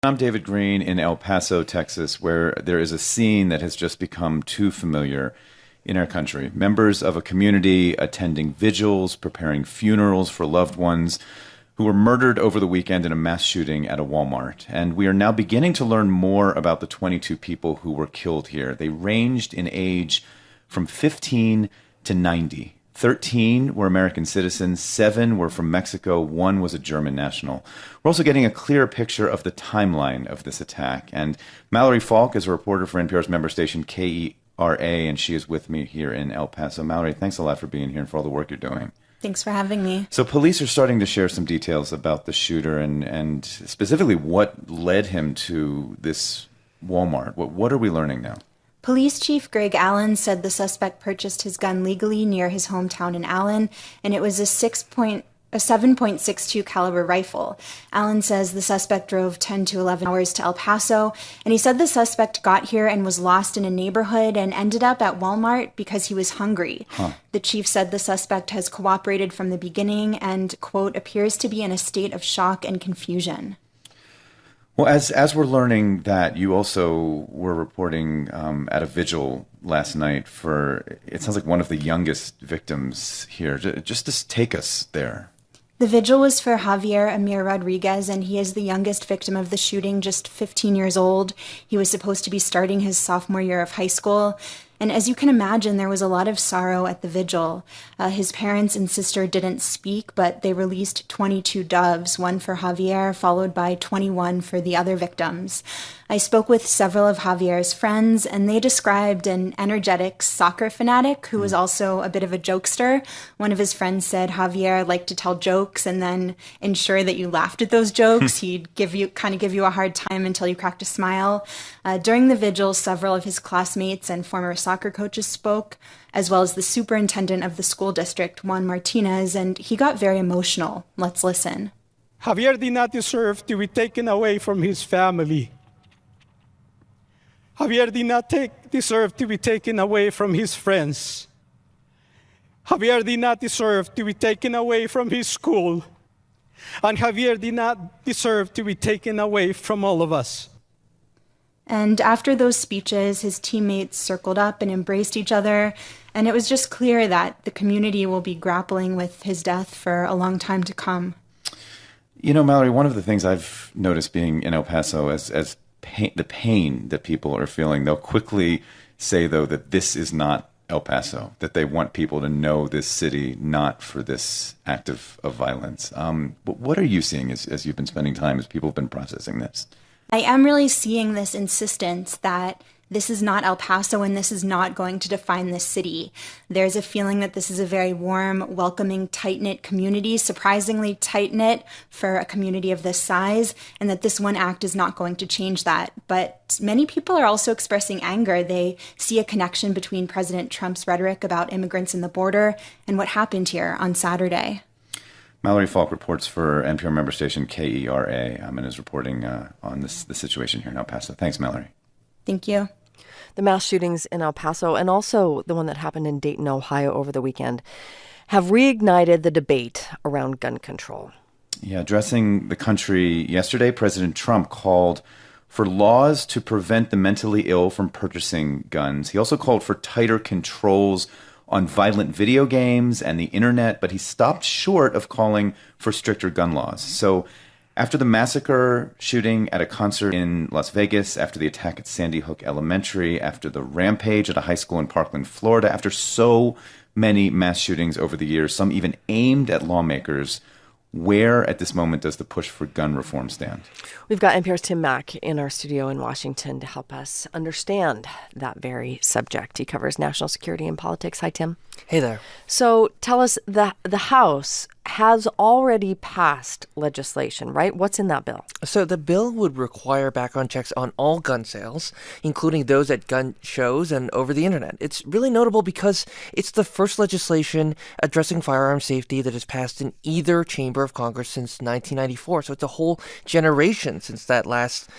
I'm David Green in El Paso, Texas, where there is a scene that has just become too familiar in our country. Members of a community attending vigils, preparing funerals for loved ones who were murdered over the weekend in a mass shooting at a Walmart. And we are now beginning to learn more about the 22 people who were killed here. They ranged in age from 15 to 90. 13 were American citizens, 7 were from Mexico, 1 was a German national. We're also getting a clearer picture of the timeline of this attack. And Mallory Falk is a reporter for NPR's member station KERA, and she is with me here in El Paso. Mallory, thanks a lot for being here and for all the work you're doing. Thanks for having me. So police are starting to share some details about the shooter and specifically what led him to this Walmart. What are we learning now? Police Chief Greg Allen said the suspect purchased his gun legally near his hometown in Allen, and it was a 7.62 caliber rifle. Allen says the suspect drove 10 to 11 hours to El Paso, and he said the suspect got here and was lost in a neighborhood and ended up at Walmart because he was hungry. The chief said the suspect has cooperated from the beginning and, quote, appears to be in a state of shock and confusion. Well, as we're learning that, you also were reporting at a vigil last night for, it sounds like one of the youngest victims here. Just to take us there. The vigil was for Javier Amir Rodriguez, and he is the youngest victim of the shooting, just 15 years old. He was supposed to be starting his sophomore year of high school. And as you can imagine, there was a lot of sorrow at the vigil. His parents and sister didn't speak, but they released 22 doves, one for Javier, followed by 21 for the other victims. I spoke with several of Javier's friends, and they described an energetic soccer fanatic who was also a bit of a jokester. One of his friends said Javier liked to tell jokes and then ensure that you laughed at those jokes. He'd give you a hard time until you cracked a smile. During the vigil, several of his classmates and former soccer coaches spoke, as well as the superintendent of the school district, Juan Martinez, and he got very emotional. Let's listen. Javier did not deserve to be taken away from his family. Javier did not deserve to be taken away from his friends. Javier did not deserve to be taken away from his school. And Javier did not deserve to be taken away from all of us. And after those speeches, his teammates circled up and embraced each other, and it was just clear that the community will be grappling with his death for a long time to come. You know, Mallory, one of the things I've noticed being in El Paso as the pain that people are feeling, they'll quickly say, though, that this is not El Paso, that they want people to know this city not for this act of violence. But what are you seeing as you've been spending time, as people have been processing this? I am really seeing this insistence that this is not El Paso and this is not going to define this city. There's a feeling that this is a very warm, welcoming, tight-knit community, surprisingly tight-knit for a community of this size, and that this one act is not going to change that. But many people are also expressing anger. They see a connection between President Trump's rhetoric about immigrants and the border and what happened here on Saturday. Mallory Falk reports for NPR member station KERA and is reporting on the situation here in El Paso. Thanks, Mallory. Thank you. The mass shootings in El Paso and also the one that happened in Dayton, Ohio over the weekend have reignited the debate around gun control. Yeah, addressing the country yesterday, President Trump called for laws to prevent the mentally ill from purchasing guns. He also called for tighter controls on violent video games and the internet, but he stopped short of calling for stricter gun laws. So after the massacre shooting at a concert in Las Vegas, after the attack at Sandy Hook Elementary, after the rampage at a high school in Parkland, Florida, after so many mass shootings over the years, some even aimed at lawmakers, where at this moment does the push for gun reform stand? We've got NPR's Tim Mack in our studio in Washington to help us understand that very subject. He covers national security and politics. Hi, Tim. Hey there. So tell us, the House has already passed legislation, right? What's in that bill? So the bill would require background checks on all gun sales, including those at gun shows and over the internet. It's really notable because it's the first legislation addressing firearm safety that has passed in either chamber of Congress since 1994. So it's a whole generation since that last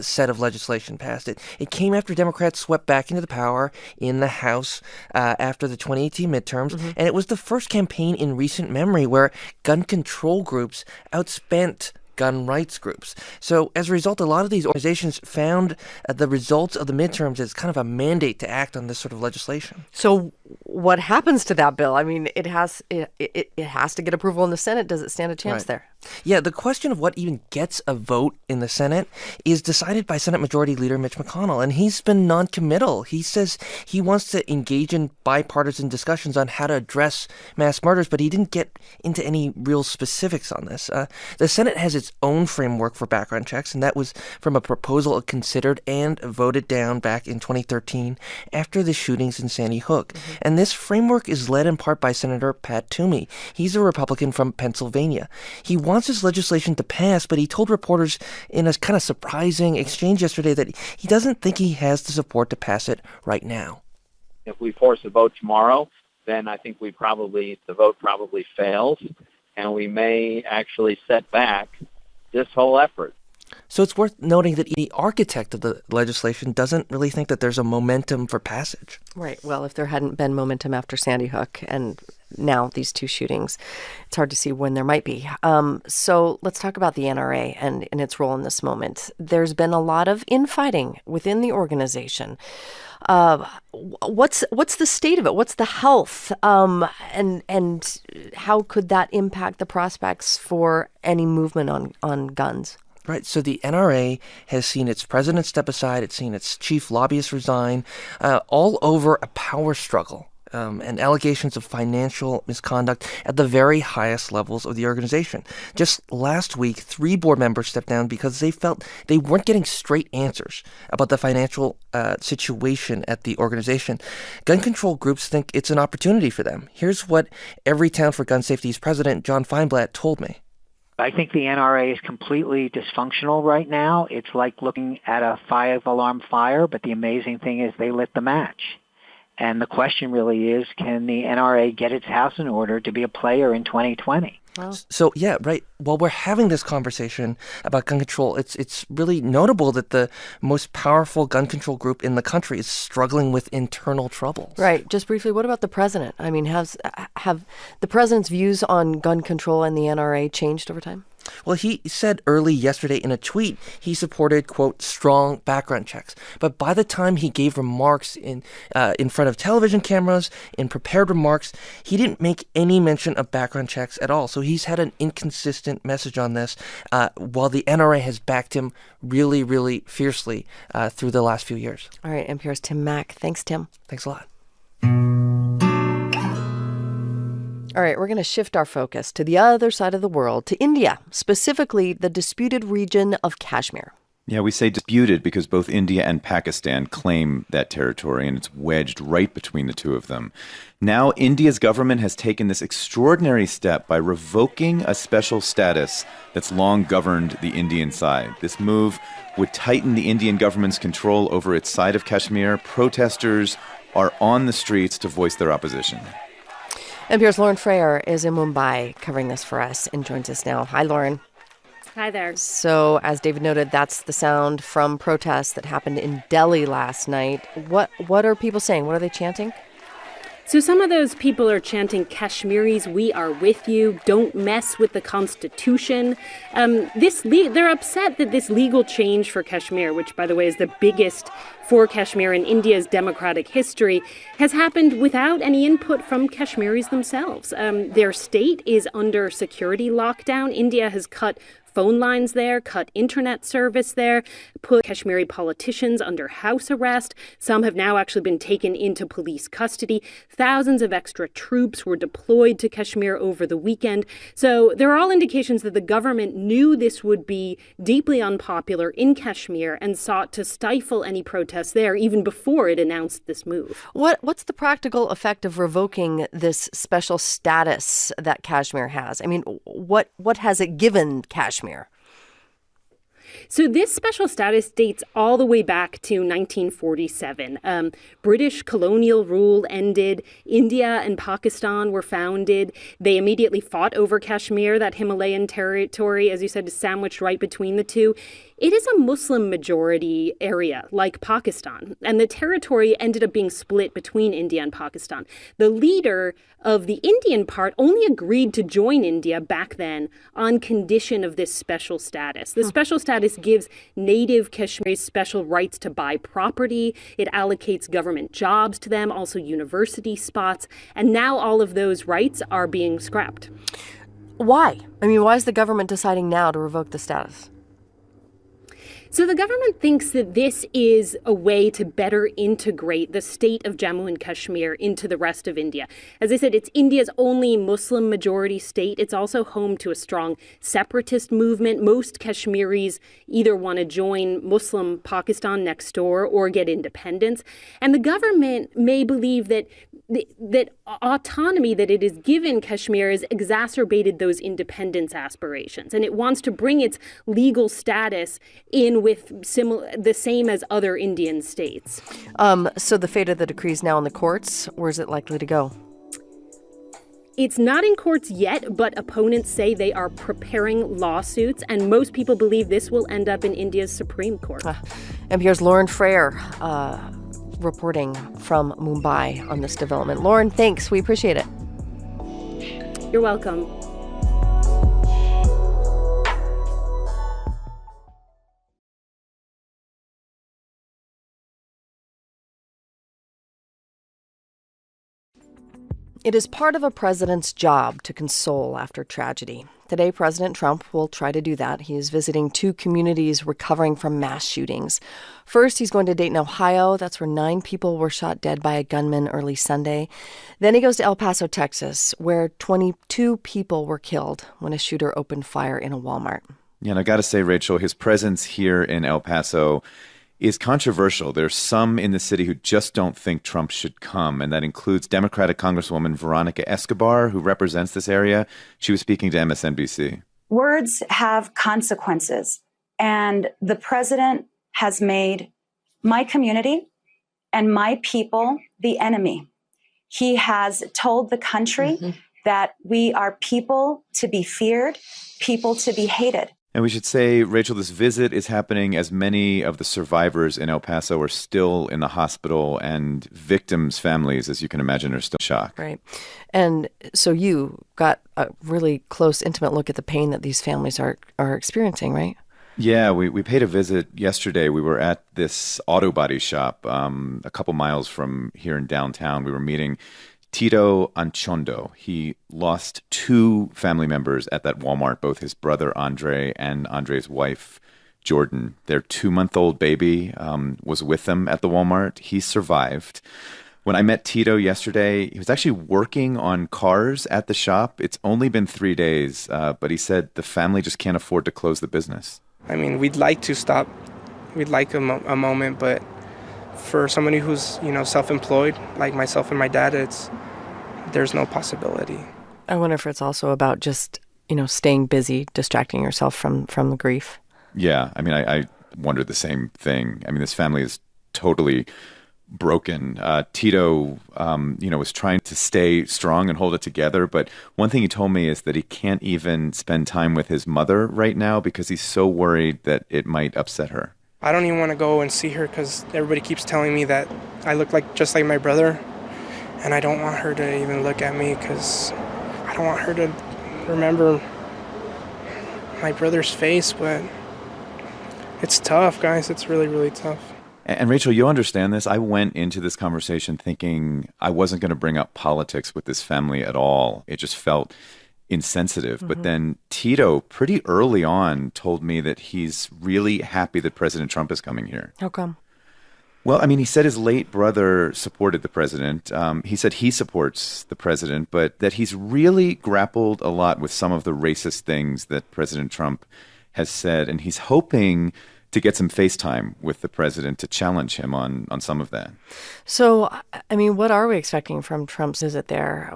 set of legislation passed. It came after Democrats swept back into the power in the House after the 2018 midterms, and it was the first campaign in recent memory where gun control groups outspent gun rights groups. So as a result, a lot of these organizations found the results of the midterms as kind of a mandate to act on this sort of legislation. So what happens to that bill? I mean, it has to get approval in the Senate. Does it stand a chance there? Yeah, the question of what even gets a vote in the Senate is decided by Senate Majority Leader Mitch McConnell, and he's been non-committal. He says he wants to engage in bipartisan discussions on how to address mass murders, but he didn't get into any real specifics on this. The Senate has its own framework for background checks, and that was from a proposal it considered and voted down back in 2013 after the shootings in Sandy Hook. And this framework is led in part by Senator Pat Toomey. He's a Republican from Pennsylvania. He wants his legislation to pass, but he told reporters in a kind of surprising exchange yesterday that he doesn't think he has the support to pass it right now. If we force a vote tomorrow, then I think the vote probably fails, and we may actually set back this whole effort. So it's worth noting that the architect of the legislation doesn't really think that there's a momentum for passage. Right. Well, if there hadn't been momentum after Sandy Hook and now these two shootings, it's hard to see when there might be. So let's talk about the NRA and its role in this moment. There's been a lot of infighting within the organization. What's the state of it? What's the health? And how could that impact the prospects for any movement on guns? Right. So the NRA has seen its president step aside. It's seen its chief lobbyist resign, all over a power struggle and allegations of financial misconduct at the very highest levels of the organization. Just last week, 3 board members stepped down because they felt they weren't getting straight answers about the financial situation at the organization. Gun control groups think it's an opportunity for them. Here's what Everytown for Gun Safety's president, John Feinblatt, told me. I think the NRA is completely dysfunctional right now. It's like looking at a 5-alarm fire, but the amazing thing is they lit the match. And the question really is, can the NRA get its house in order to be a player in 2020? So, yeah, right. While we're having this conversation about gun control, it's really notable that the most powerful gun control group in the country is struggling with internal troubles. Right. Just briefly, what about the president? I mean, have the president's views on gun control and the NRA changed over time? Well, he said early yesterday in a tweet he supported, quote, strong background checks. But by the time he gave remarks in front of television cameras, in prepared remarks, he didn't make any mention of background checks at all. So he's had an inconsistent message on this, while the NRA has backed him really, really fiercely through the last few years. All right, NPR's Tim Mak. Thanks, Tim. Thanks a lot. All right, we're going to shift our focus to the other side of the world, to India, specifically the disputed region of Kashmir. Yeah, we say disputed because both India and Pakistan claim that territory, and it's wedged right between the two of them. Now, India's government has taken this extraordinary step by revoking a special status that's long governed the Indian side. This move would tighten the Indian government's control over its side of Kashmir. Protesters are on the streets to voice their opposition. NPR's Lauren Frayer is in Mumbai covering this for us and joins us now. Hi, Lauren. Hi there. So, as David noted, that's the sound from protests that happened in Delhi last night. What are people saying? What are they chanting? So some of those people are chanting Kashmiris, we are with you, don't mess with the Constitution. They're upset that this legal change for Kashmir, which, by the way, is the biggest for Kashmir in India's democratic history, has happened without any input from Kashmiris themselves. Their state is under security lockdown. India has cut phone lines there, cut internet service there, put Kashmiri politicians under house arrest. Some have now actually been taken into police custody. Thousands of extra troops were deployed to Kashmir over the weekend. So there are all indications that the government knew this would be deeply unpopular in Kashmir and sought to stifle any protests there even before it announced this move. What's the practical effect of revoking this special status that Kashmir has? I mean, what has it given Kashmir? So this special status dates all the way back to 1947. British colonial rule ended. India and Pakistan were founded. They immediately fought over Kashmir, that Himalayan territory, as you said, is sandwiched right between the two. It is a Muslim majority area like Pakistan, and the territory ended up being split between India and Pakistan. The leader of the Indian part only agreed to join India back then on condition of this special status. The special status gives native Kashmiris special rights to buy property. It allocates government jobs to them, also university spots, and now all of those rights are being scrapped. Why? I mean, why is the government deciding now to revoke the status? So the government thinks that this is a way to better integrate the state of Jammu and Kashmir into the rest of India. As I said, it's India's only Muslim majority state. It's also home to a strong separatist movement. Most Kashmiris either want to join Muslim Pakistan next door or get independence. And the government may believe that that autonomy that it is given Kashmir has exacerbated those independence aspirations, and it wants to bring its legal status in with the same as other Indian states. So the fate of the decree is now in the courts. Where's it likely to go? It's not in courts yet, but opponents say they are preparing lawsuits, and most people believe this will end up in India's Supreme Court. NPR's Lauren Frayer reporting from Mumbai on this development. Lauren, thanks. We appreciate it. You're welcome. It is part of a president's job to console after tragedy. Today, President Trump will try to do that. He is visiting 2 communities recovering from mass shootings. First, he's going to Dayton, Ohio. That's where 9 people were shot dead by a gunman early Sunday. Then he goes to El Paso, Texas, where 22 people were killed when a shooter opened fire in a Walmart. Yeah, and I got to say, Rachel, his presence here in El Paso is controversial. There's some in the city who just don't think Trump should come, and that includes Democratic Congresswoman Veronica Escobar, who represents this area. She was speaking to MSNBC. Words have consequences, and the president has made my community and my people the enemy. He has told the country that we are people to be feared, people to be hated. And we should say, Rachel, this visit is happening as many of the survivors in El Paso are still in the hospital, and victims' families, as you can imagine, are still shocked. Right. And so you got a really close, intimate look at the pain that these families are experiencing, right? Yeah, we paid a visit yesterday. We were at this auto body shop a couple miles from here in downtown. We were meeting Tito Anchondo. He lost 2 family members at that Walmart, both his brother Andre and Andre's wife, Jordan. Their 2-month-old baby was with them at the Walmart. He survived. When I met Tito yesterday, he was actually working on cars at the shop. It's only been 3 days, but he said the family just can't afford to close the business. I mean, we'd like to stop. We'd like a moment, but for somebody who's, self-employed, like myself and my dad, there's no possibility. I wonder if it's also about just, staying busy, distracting yourself from the grief. Yeah, I mean, I wondered the same thing. I mean, this family is totally broken. Tito, was trying to stay strong and hold it together. But one thing he told me is that he can't even spend time with his mother right now because he's so worried that it might upset her. I don't even want to go and see her because everybody keeps telling me that I look just like my brother. And I don't want her to even look at me because I don't want her to remember my brother's face. But it's tough, guys. It's really, really tough. And Rachel, you understand this. I went into this conversation thinking I wasn't going to bring up politics with this family at all. It just felt insensitive. But then Tito, pretty early on, told me that he's really happy that President Trump is coming here. How come? Well, I mean, he said his late brother supported the president. He said he supports the president, but that he's really grappled a lot with some of the racist things that President Trump has said. And he's hoping to get some FaceTime with the president to challenge him on some of that. So, I mean, what are we expecting from Trump's visit there?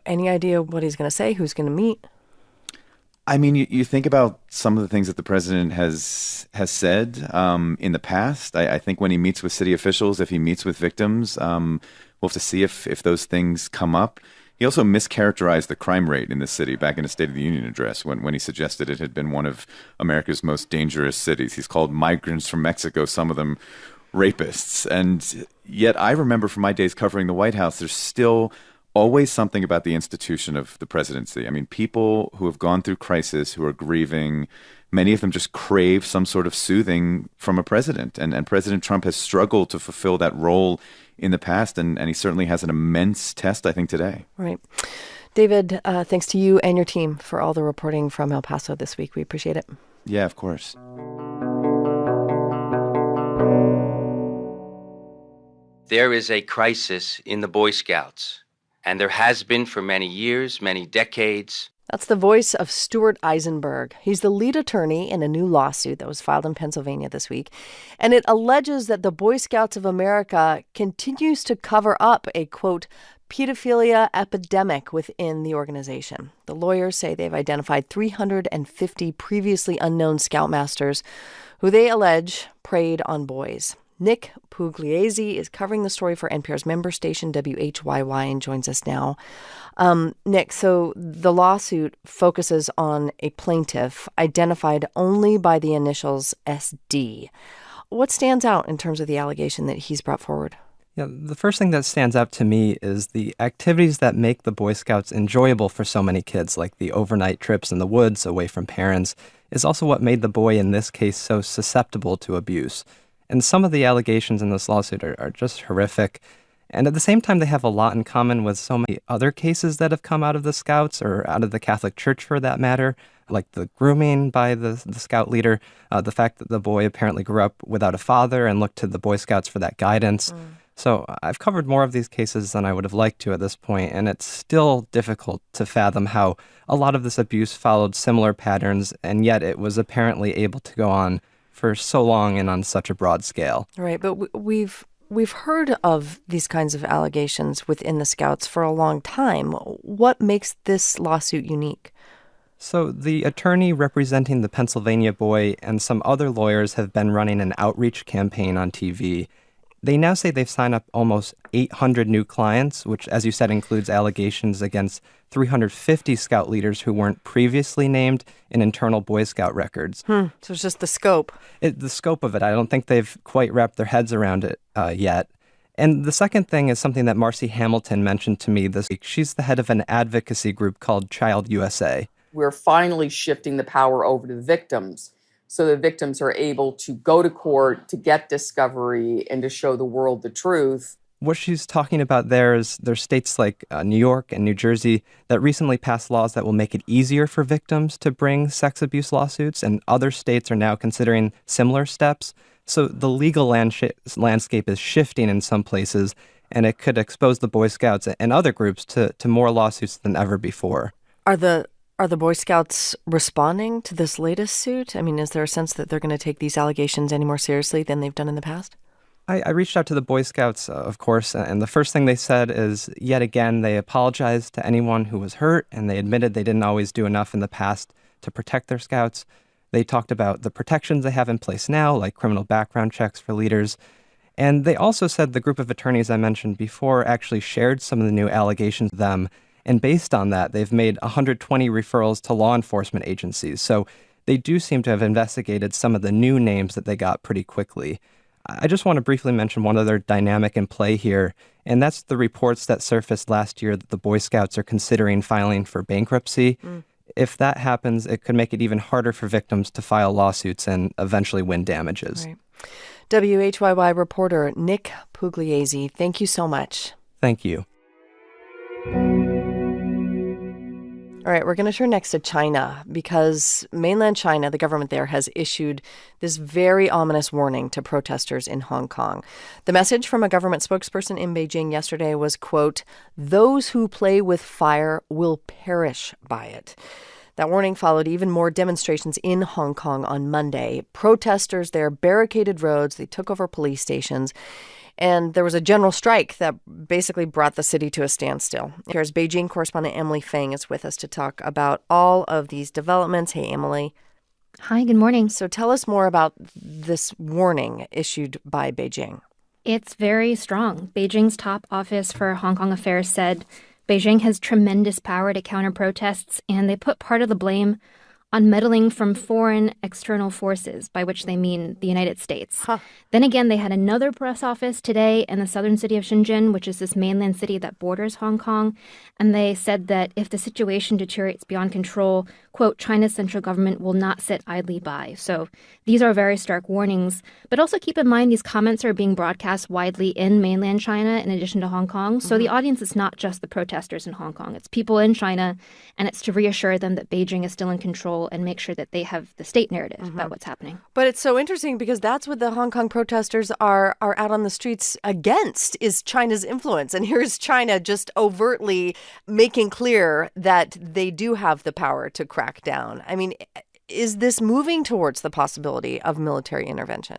Any idea what he's going to say, who's going to meet? I mean, you think about some of the things that the president has said in the past. I think when he meets with city officials, if he meets with victims, we'll have to see if those things come up. He also mischaracterized the crime rate in the city back in his State of the Union address when he suggested it had been one of America's most dangerous cities. He's called migrants from Mexico, some of them rapists. And yet I remember from my days covering the White House, there's still always something about the institution of the presidency. I mean, people who have gone through crisis, who are grieving, many of them just crave some sort of soothing from a president. And President Trump has struggled to fulfill that role in the past, and he certainly has an immense test, I think, today. Right. David, thanks to you and your team for all the reporting from El Paso this week. We appreciate it. Yeah, of course. There is a crisis in the Boy Scouts. And there has been for many years, many decades. That's the voice of Stuart Eisenberg. He's the lead attorney in a new lawsuit that was filed in Pennsylvania this week. And it alleges that the Boy Scouts of America continues to cover up a, quote, pedophilia epidemic within the organization. The lawyers say they've identified 350 previously unknown Scoutmasters who they allege preyed on boys. Nick Pugliese is covering the story for NPR's member station WHYY and joins us now. Nick, so the lawsuit focuses on a plaintiff identified only by the initials SD. What stands out in terms of the allegation that he's brought forward? Yeah, the first thing that stands out to me is the activities that make the Boy Scouts enjoyable for so many kids, like the overnight trips in the woods away from parents, is also what made the boy in this case so susceptible to abuse. And some of the allegations in this lawsuit are just horrific. And at the same time, they have a lot in common with so many other cases that have come out of the Scouts or out of the Catholic Church for that matter, like the grooming by the Scout leader, the fact that the boy apparently grew up without a father and looked to the Boy Scouts for that guidance. So I've covered more of these cases than I would have liked to at this point, and it's still difficult to fathom how a lot of this abuse followed similar patterns, and yet it was apparently able to go on for so long and on such a broad scale. Right, but we've heard of these kinds of allegations within the Scouts for a long time. What makes this lawsuit unique? So the attorney representing the Pennsylvania boy and some other lawyers have been running an outreach campaign on TV. They now say they've signed up almost 800 new clients, which, as you said, includes allegations against 350 Scout leaders who weren't previously named in internal Boy Scout records. So it's just the scope. The scope of it. I don't think they've quite wrapped their heads around it yet. And the second thing is something that Marcy Hamilton mentioned to me this week. She's the head of an advocacy group called Child USA. We're finally shifting the power over to the victims, so the victims are able to go to court, to get discovery, and to show the world the truth. What she's talking about there is there's states like New York and New Jersey that recently passed laws that will make it easier for victims to bring sex abuse lawsuits, and other states are now considering similar steps. So the legal landscape is shifting in some places, and it could expose the Boy Scouts and other groups to more lawsuits than ever before. Are the Boy Scouts responding to this latest suit? I mean, is there a sense that they're going to take these allegations any more seriously than they've done in the past? I reached out to the Boy Scouts, of course, and the first thing they said is, yet again, they apologized to anyone who was hurt, and they admitted they didn't always do enough in the past to protect their Scouts. They talked about the protections they have in place now, like criminal background checks for leaders. And they also said the group of attorneys I mentioned before actually shared some of the new allegations with them. And based on that, they've made 120 referrals to law enforcement agencies. So they do seem to have investigated some of the new names that they got pretty quickly. I just want to briefly mention one other dynamic in play here, and that's the reports that surfaced last year that the Boy Scouts are considering filing for bankruptcy. If that happens, it could make it even harder for victims to file lawsuits and eventually win damages. Right. WHYY reporter Nick Pugliese, thank you so much. Thank you. All right, we're going to turn next to China because mainland China, the government there, has issued this very ominous warning to protesters in Hong Kong. The message from a government spokesperson in Beijing yesterday was, quote, "Those who play with fire will perish by it." That warning followed even more demonstrations in Hong Kong on Monday. Protesters there barricaded roads, they took over police stations, and there was a general strike that basically brought the city to a standstill. Here's Beijing correspondent Emily Feng is with us to talk about all of these developments. Hey, Emily. Hi, good morning. So tell us more about this warning issued by Beijing. It's very strong. Beijing's top office for Hong Kong affairs said Beijing has tremendous power to counter protests, and they put part of the blame on meddling from foreign external forces, by which they mean the United States. Then again, they had another press office today in the southern city of Shenzhen, which is this mainland city that borders Hong Kong, and they said that if the situation deteriorates beyond control, quote, China's central government will not sit idly by. So these are very stark warnings, but also keep in mind these comments are being broadcast widely in mainland China in addition to Hong Kong. So the audience is not just the protesters in Hong Kong, it's people in China, and it's to reassure them that Beijing is still in control and make sure that they have the state narrative about what's happening. But it's so interesting because that's what the Hong Kong protesters are out on the streets against, is China's influence. And here's China just overtly making clear that they do have the power to crack down. I mean, is this moving towards the possibility of military intervention?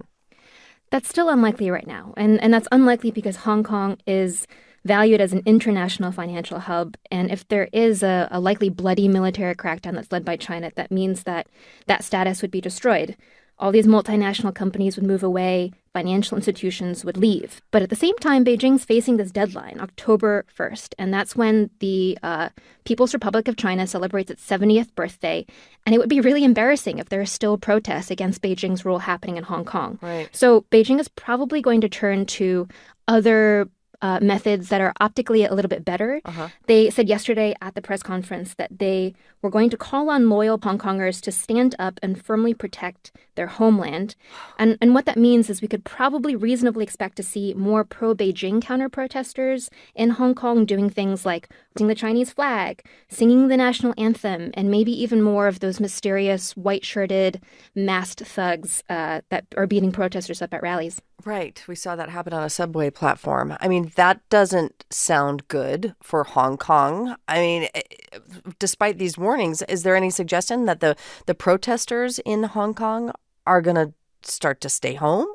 That's still unlikely right now. And that's unlikely because Hong Kong is valued as an international financial hub. And if there is a likely bloody military crackdown that's led by China, that means that that status would be destroyed. All these multinational companies would move away, financial institutions would leave. But at the same time, Beijing's facing this deadline, October 1st, and that's when the People's Republic of China celebrates its 70th birthday. And it would be really embarrassing if there are still protests against Beijing's rule happening in Hong Kong. Right. So Beijing is probably going to turn to other methods that are optically a little bit better. They said yesterday at the press conference that they were going to call on loyal Hong Kongers to stand up and firmly protect their homeland. And what that means is we could probably reasonably expect to see more pro-Beijing counter-protesters in Hong Kong doing things like hoisting the Chinese flag, singing the national anthem, and maybe even more of those mysterious white-shirted masked thugs that are beating protesters up at rallies. Right. We saw that happen on a subway platform. I mean, that doesn't sound good for Hong Kong. I mean, despite these warnings, is there any suggestion that the protesters in Hong Kong are going to start to stay home?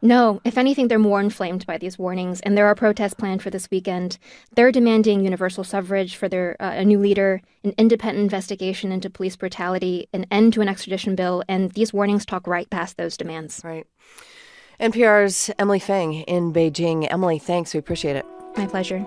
No. If anything, they're more inflamed by these warnings, and there are protests planned for this weekend. They're demanding universal suffrage for their a new leader, an independent investigation into police brutality, an end to an extradition bill, and these warnings talk right past those demands. Right. NPR's Emily Feng in Beijing. Emily, thanks. We appreciate it. My pleasure.